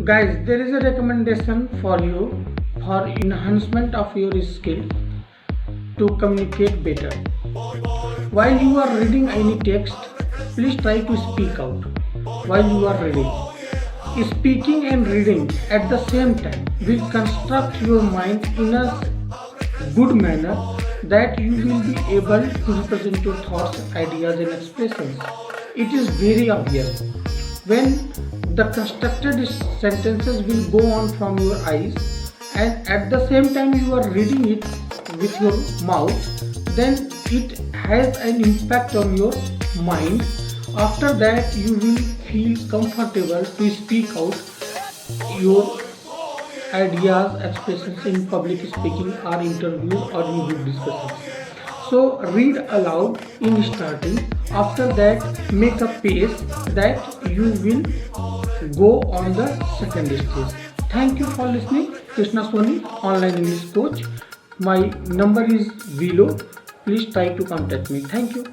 Guys, there is a recommendation for you for enhancement of your skill to communicate better. While you are reading any text, please try to speak out while you are reading. Speaking and reading at the same time will construct your mind in a good manner that you will be able to represent your thoughts, ideas and expressions. It is very obvious when the constructed sentences will go on from your eyes and at the same time you are reading it with your mouth, then it has an impact on your mind. After that you will feel comfortable to speak out your ideas, expressions in public speaking or interviews or in group discussions. So read aloud in starting. After that make a pace that you will go on the second stage. Thank you for listening. Krishna Soni, online English coach. My number is below. Please try to contact me. Thank you.